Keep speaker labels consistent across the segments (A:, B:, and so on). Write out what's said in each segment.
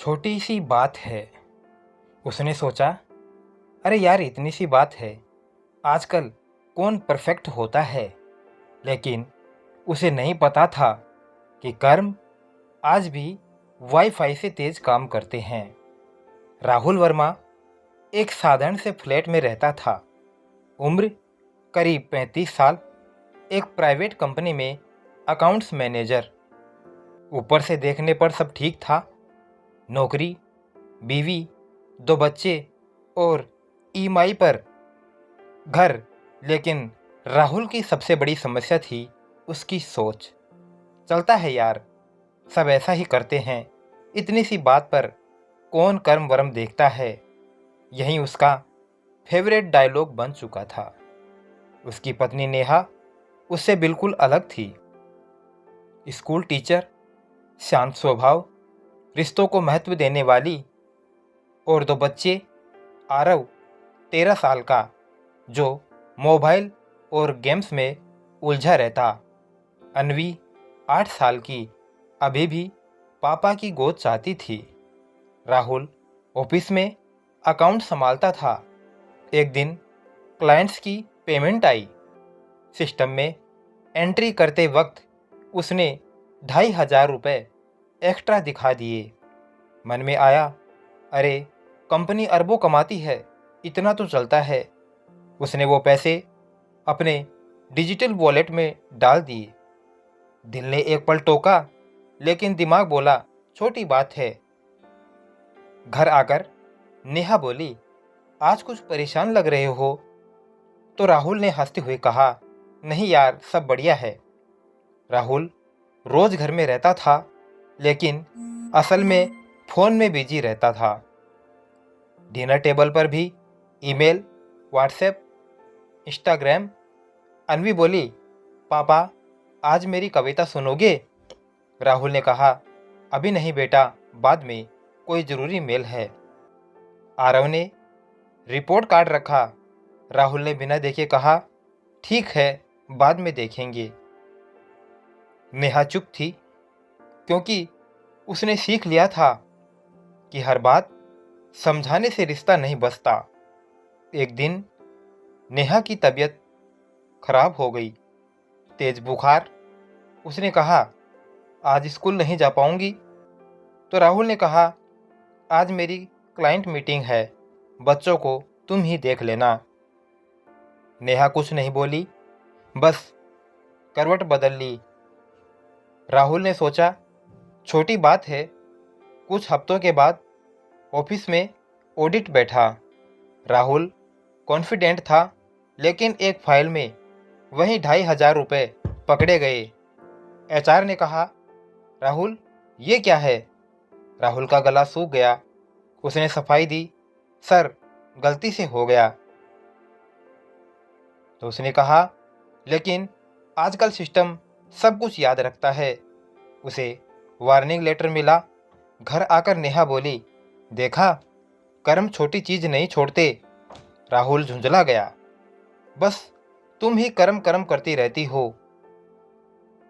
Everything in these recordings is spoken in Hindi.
A: छोटी सी बात है। उसने सोचा, अरे यार इतनी सी बात है, आजकल कौन परफेक्ट होता है। लेकिन उसे नहीं पता था कि कर्म आज भी वाईफाई से तेज काम करते हैं। राहुल वर्मा एक साधारण से फ्लैट में रहता था। उम्र करीब 35 साल। एक प्राइवेट कंपनी में अकाउंट्स मैनेजर। ऊपर से देखने पर सब ठीक था। नौकरी, बीवी, 2 बच्चे और ईएमआई पर घर। लेकिन राहुल की सबसे बड़ी समस्या थी उसकी सोच। चलता है यार, सब ऐसा ही करते हैं, इतनी सी बात पर कौन कर्म वर्म देखता है। यही उसका फेवरेट डायलॉग बन चुका था। उसकी पत्नी नेहा उससे बिल्कुल अलग थी। स्कूल टीचर, शांत स्वभाव, रिश्तों को महत्व देने वाली। और 2 बच्चे, आरव 13 साल का, जो मोबाइल और गेम्स में उलझा रहता। अन्वी 8 साल की, अभी भी पापा की गोद चाहती थी। राहुल ऑफिस में अकाउंट संभालता था। एक दिन क्लाइंट्स की पेमेंट आई। सिस्टम में एंट्री करते वक्त उसने 2,500 रुपये एक्स्ट्रा दिखा दिए। मन में आया, अरे कंपनी अरबों कमाती है, इतना तो चलता है। उसने वो पैसे अपने डिजिटल वॉलेट में डाल दिए। दिल ने एक पल टोका, लेकिन दिमाग बोला छोटी बात है। घर आकर नेहा बोली, आज कुछ परेशान लग रहे हो। तो राहुल ने हंसते हुए कहा, नहीं यार सब बढ़िया है। राहुल रोज घर में रहता था, लेकिन असल में फ़ोन में बिजी रहता था। डिनर टेबल पर भी ईमेल, व्हाट्सएप, इंस्टाग्राम। अन्वी बोली, पापा आज मेरी कविता सुनोगे। राहुल ने कहा, अभी नहीं बेटा, बाद में, कोई ज़रूरी मेल है। आरव ने रिपोर्ट कार्ड रखा। राहुल ने बिना देखे कहा, ठीक है, बाद में देखेंगे। नेहा चुप थी, क्योंकि उसने सीख लिया था कि हर बात समझाने से रिश्ता नहीं बचता। एक दिन नेहा की तबीयत खराब हो गई, तेज बुखार। उसने कहा, आज स्कूल नहीं जा पाऊंगी। तो राहुल ने कहा, आज मेरी क्लाइंट मीटिंग है, बच्चों को तुम ही देख लेना। नेहा कुछ नहीं बोली, बस करवट बदल ली। राहुल ने सोचा, छोटी बात है। कुछ हफ्तों के बाद ऑफिस में ऑडिट बैठा। राहुल कॉन्फिडेंट था, लेकिन एक फाइल में वही 2,500 रुपये पकड़े गए। एचआर ने कहा, राहुल ये क्या है। राहुल का गला सूख गया। उसने सफाई दी, सर गलती से हो गया। तो उसने कहा, लेकिन आजकल सिस्टम सब कुछ याद रखता है। उसे वार्निंग लेटर मिला। घर आकर नेहा बोली, देखा, कर्म छोटी चीज नहीं छोड़ते। राहुल झुंझला गया, बस तुम ही कर्म कर्म करती रहती हो।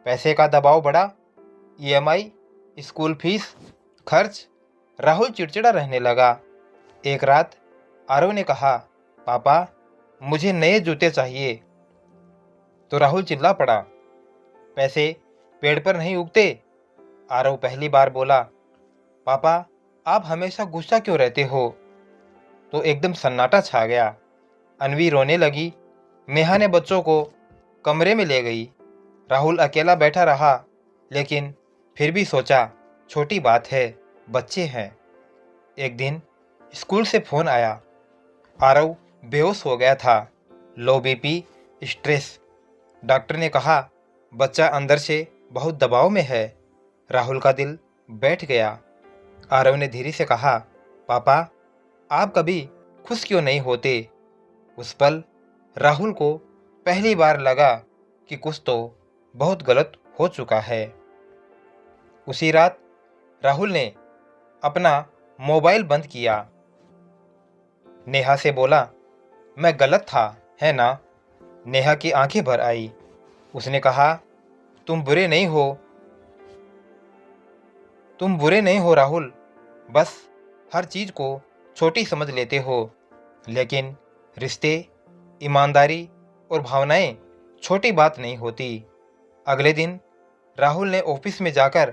A: पैसे का दबाव बढ़ा, ईएमआई, स्कूल फीस, खर्च। राहुल चिड़चिड़ा रहने लगा। एक रात आरव ने कहा, पापा मुझे नए जूते चाहिए। तो राहुल चिल्ला पड़ा, पैसे पेड़ पर नहीं उगते। आरव पहली बार बोला, पापा आप हमेशा गुस्सा क्यों रहते हो। तो एकदम सन्नाटा छा गया। अन्वी रोने लगी। नेहा ने बच्चों को कमरे में ले गई। राहुल अकेला बैठा रहा, लेकिन फिर भी सोचा, छोटी बात है, बच्चे हैं। एक दिन स्कूल से फ़ोन आया। आरव बेहोश हो गया था, लो बीपी, स्ट्रेस। डॉक्टर ने कहा, बच्चा अंदर से बहुत दबाव में है। राहुल का दिल बैठ गया। आरव ने धीरे से कहा, पापा आप कभी खुश क्यों नहीं होते। उस पल राहुल को पहली बार लगा कि कुछ तो बहुत गलत हो चुका है। उसी रात राहुल ने अपना मोबाइल बंद किया। नेहा से बोला, मैं गलत था, है ना। नेहा की आंखें भर आई। उसने कहा, तुम बुरे नहीं हो राहुल। बस हर चीज़ को छोटी समझ लेते हो, लेकिन रिश्ते, ईमानदारी और भावनाएं छोटी बात नहीं होती। अगले दिन राहुल ने ऑफिस में जाकर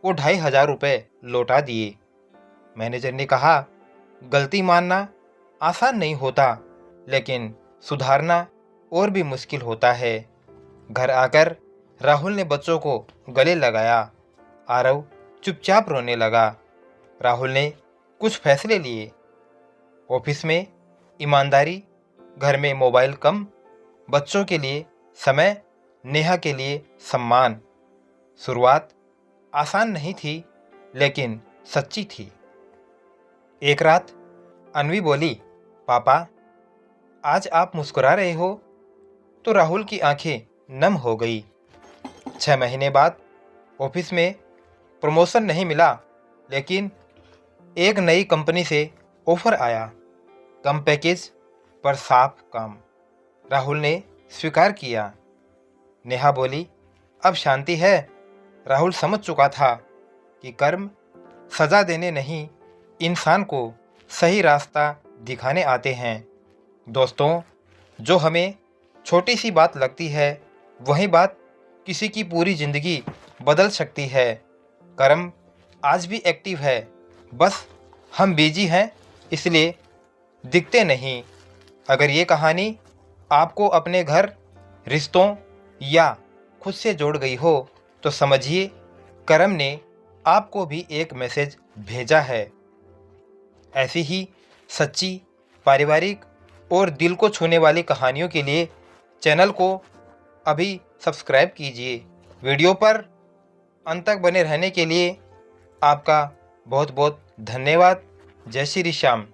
A: वो 2,500 रुपये लौटा दिए। मैनेजर ने कहा, गलती मानना आसान नहीं होता, लेकिन सुधारना और भी मुश्किल होता है। घर आकर राहुल ने बच्चों को गले लगाया। आरव चुपचाप रोने लगा। राहुल ने कुछ फैसले लिए। ऑफिस में ईमानदारी, घर में मोबाइल कम, बच्चों के लिए समय, नेहा के लिए सम्मान। शुरुआत आसान नहीं थी, लेकिन सच्ची थी। एक रात अन्वी बोली, पापा, आज आप मुस्कुरा रहे हो? तो राहुल की आंखें नम हो गई। 6 महीने बाद ऑफिस में प्रमोशन नहीं मिला, लेकिन एक नई कंपनी से ऑफर आया। कम पैकेज पर साफ काम। राहुल ने स्वीकार किया। नेहा बोली, अब शांति है। राहुल समझ चुका था कि कर्म सजा देने नहीं, इंसान को सही रास्ता दिखाने आते हैं। दोस्तों, जो हमें छोटी सी बात लगती है, वही बात किसी की पूरी ज़िंदगी बदल सकती है। कर्म आज भी एक्टिव है, बस हम बिजी हैं, इसलिए दिखते नहीं। अगर ये कहानी आपको अपने घर, रिश्तों या खुद से जोड़ गई हो, तो समझिए कर्म ने आपको भी एक मैसेज भेजा है। ऐसी ही सच्ची, पारिवारिक और दिल को छूने वाली कहानियों के लिए चैनल को अभी सब्सक्राइब कीजिए। वीडियो पर अंत तक बने रहने के लिए आपका बहुत बहुत धन्यवाद। जय श्री श्याम।